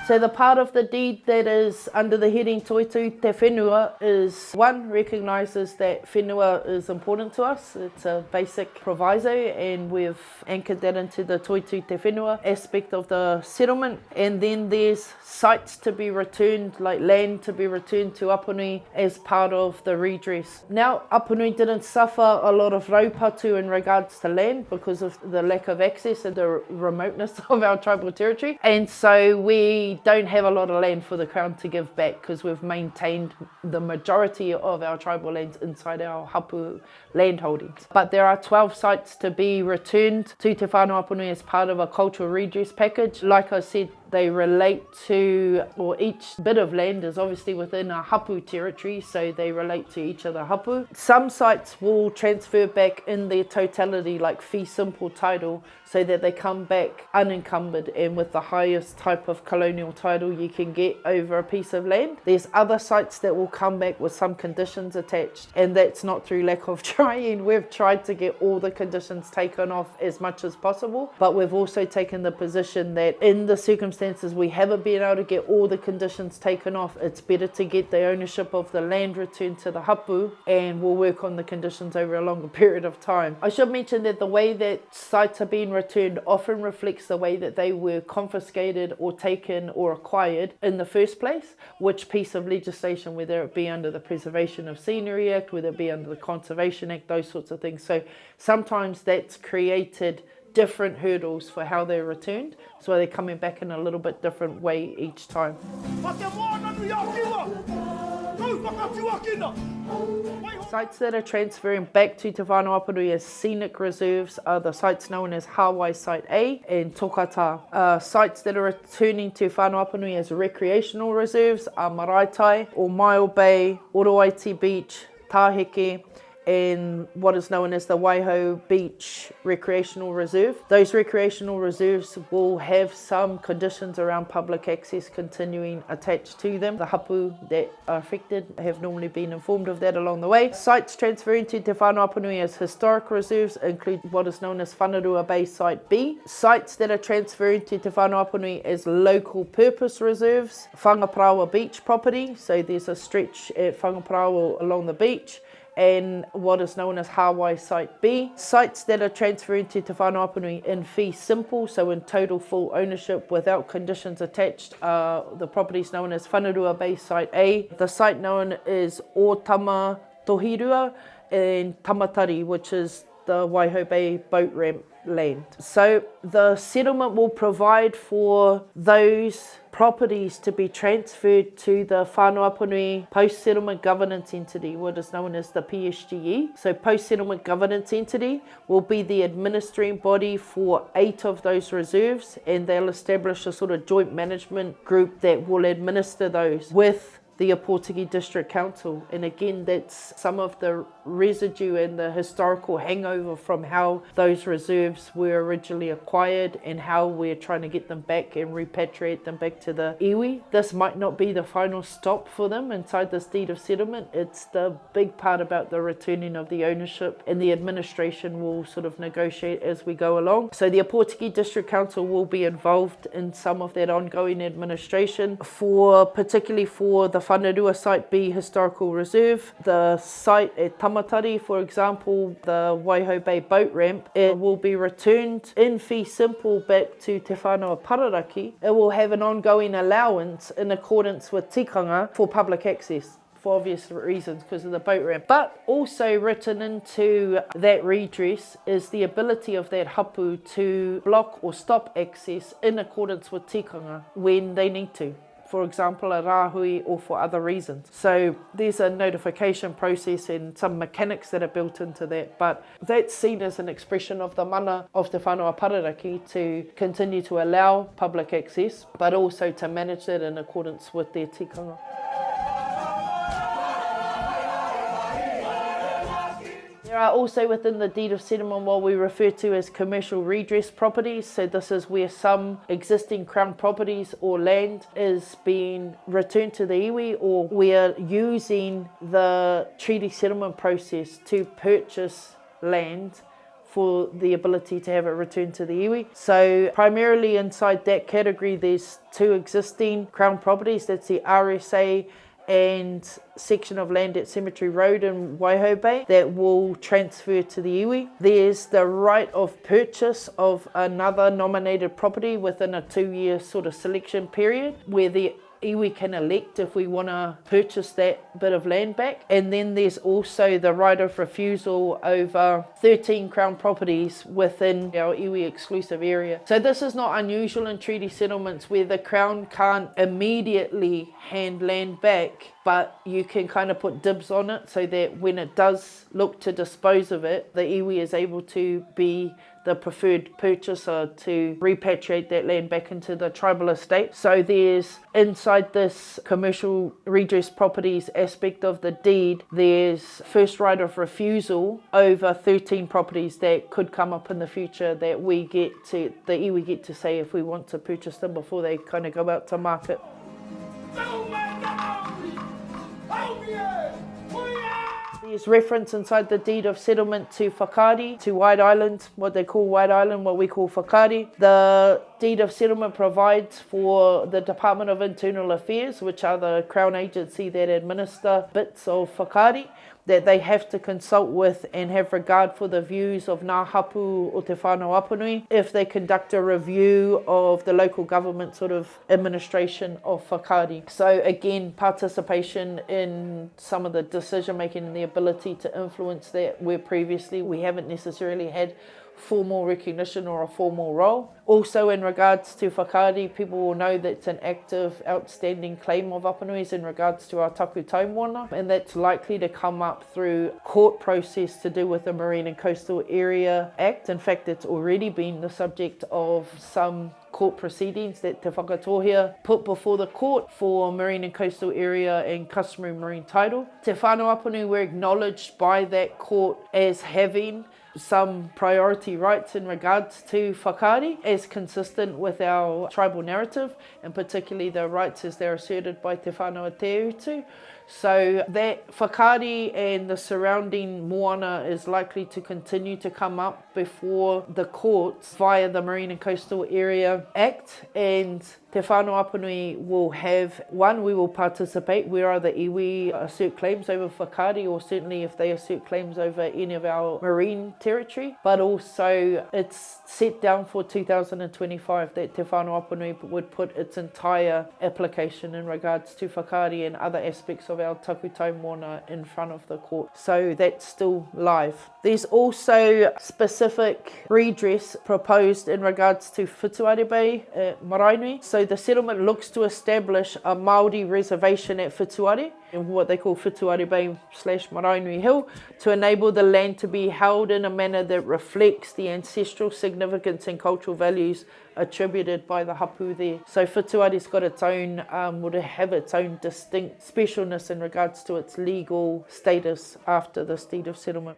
So the part of the deed that is under the heading Toitū Te Whenua is, one, recognises that whenua is important to us. It's a basic proviso, and we've anchored that into the Toitū Te Whenua aspect of the settlement. And then there's sites to be returned, like land to be returned to Apanui as part of the redress. Now, Apanui didn't suffer a lot of raupatu in regards to land because of the lack of access and the remoteness of our tribal territory. And so we don't have a lot of land for the Crown to give back because we've maintained the majority of our tribal lands inside our Hapū land holdings. But there are 12 sites to be returned to Te Whānau Apanui as part of a cultural redress package. Like I said, they relate to, or each bit of land is obviously within a Hapū territory, so they relate to each of the Hapū. Some sites will transfer back in their totality, like fee simple title, so that they come back unencumbered and with the highest type of colonial title you can get over a piece of land. There's other sites that will come back with some conditions attached, and that's not through lack of trying. We've tried to get all the conditions taken off as much as possible, but we've also taken the position that in the circumstances we haven't been able to get all the conditions taken off, it's better to get the ownership of the land returned to the Hapū, and we'll work on the conditions over a longer period of time. I should mention that the way that sites are being returned often reflects the way that they were confiscated or taken or acquired in the first place, which piece of legislation, whether it be under the Preservation of Scenery Act, whether it be under the Conservation Act, those sorts of things. So sometimes that's created different hurdles for how they're returned, so they're coming back in a little bit different way each time. Sites that are transferring back to Te Whānau Apanui as scenic reserves are the sites known as Hawaii Site A and Tokata. Sites that are returning to Whānau Apanui as recreational reserves are Maraitai or Mile Bay, Oroaiti Beach, Tāheke, and what is known as the Waiho Beach Recreational Reserve. Those recreational reserves will have some conditions around public access continuing attached to them. The Hapū that are affected have normally been informed of that along the way. Sites transferring to Te Whānau Apanui as historic reserves include what is known as Whanarua Bay Site B. Sites that are transferring to Te Whānau Apanui as local purpose reserves, Whangaprawa Beach property, so there's a stretch at Whangaprawa along the beach, and what is known as Hawaii Site B. Sites that are transferring to Te Whānau Apanui in fee simple, so in total full ownership without conditions attached, are the properties known as Whanarua Bay Site A, the site known as Otama Tohirua, and Tamatari, which is the Waiho Bay boat ramp land. So the settlement will provide for those properties to be transferred to the Whānau Apanui Post-Settlement Governance Entity, what is known as the PSGE. So Post-Settlement Governance Entity will be the administering body for 8 of those reserves, and they'll establish a sort of joint management group that will administer those with the Aportigi District Council. And again, that's some of the residue and the historical hangover from how those reserves were originally acquired and how we're trying to get them back and repatriate them back to the iwi. This might not be the final stop for them inside this deed of settlement. It's the big part about the returning of the ownership, and the administration will sort of negotiate as we go along. So the Aportigi District Council will be involved in some of that ongoing administration, particularly for the Whanarua Site B Historical Reserve, the site at Tamatari, for example, the Waiho Bay boat ramp. It will be returned in fee simple back to Te Whānau Pararaki. It will have an ongoing allowance in accordance with tikanga for public access, for obvious reasons because of the boat ramp. But also written into that redress is the ability of that Hapū to block or stop access in accordance with tikanga when they need to. For example, a rāhui or for other reasons. So there's a notification process and some mechanics that are built into that, but that's seen as an expression of the mana of Te Whānau Pararaki to continue to allow public access, but also to manage that in accordance with their tikanga. There are also within the deed of settlement what we refer to as commercial redress properties. So this is where some existing Crown properties or land is being returned to the iwi, or we are using the treaty settlement process to purchase land for the ability to have it returned to the iwi. So primarily inside that category, there's 2 existing Crown properties. That's the RSA and section of land at Cemetery Road in Waiho Bay that will transfer to the iwi. There's the right of purchase of another nominated property within a 2-year sort of selection period where the iwi can elect if we want to purchase that bit of land back. And then there's also the right of refusal over 13 Crown properties within our iwi exclusive area. So this is not unusual in treaty settlements where the Crown can't immediately hand land back, but you can kind of put dibs on it so that when it does look to dispose of it, the iwi is able to be the preferred purchaser to repatriate that land back into the tribal estate. So there's, inside this commercial redress properties aspect of the deed, there's first right of refusal over 13 properties that could come up in the future that we get to, the iwi get to say if we want to purchase them before they kind of go out to market. There's reference inside the deed of settlement to whakaari, to White Island, what they call White Island, what we call whakaari. The deed of settlement provides for the Department of Internal Affairs, which are the Crown agency that administer bits of whakaari, that they have to consult with and have regard for the views of Ngā Hapū o Te Whānau Apanui if they conduct a review of the local government sort of administration of whakaari. So again, participation in some of the decision making and the ability to influence that, where previously we haven't necessarily had formal recognition or a formal role. Also in regards to whakaari, people will know that's an active, outstanding claim of Apanui's in regards to our Toitū Te Whenua, and that's likely to come up through court process to do with the Marine and Coastal Area Act. In fact, it's already been the subject of some court proceedings that Te Whakatohea put before the court for Marine and Coastal Area and customary marine title. Te Whānau Apanui were acknowledged by that court as having some priority rights in regards to whakaari as consistent with our tribal narrative, and particularly the rights as they're asserted by Te Whānau Tēnā. So that whakaari and the surrounding moana is likely to continue to come up before the courts via the Marine and Coastal Area Act, and Te Whānau Apanui will have, one, we will participate where other iwi assert claims over whakaari, or certainly if they assert claims over any of our marine territory, but also it's set down for 2025 that Te Whānau Apanui would put its entire application in regards to whakaari and other aspects of our taku taimona in front of the court. So that's still live. There's also specific redress proposed in regards to Whituare Bay at Maraenui. So the settlement looks to establish a Māori reservation at Whituare, in what they call Whituare Bay / Maraenui Hill, to enable the land to be held in a manner that reflects the ancestral significance and cultural values attributed by the hapū there. So Whituare's got its own, would have its own distinct specialness in regards to its legal status after this deed of settlement.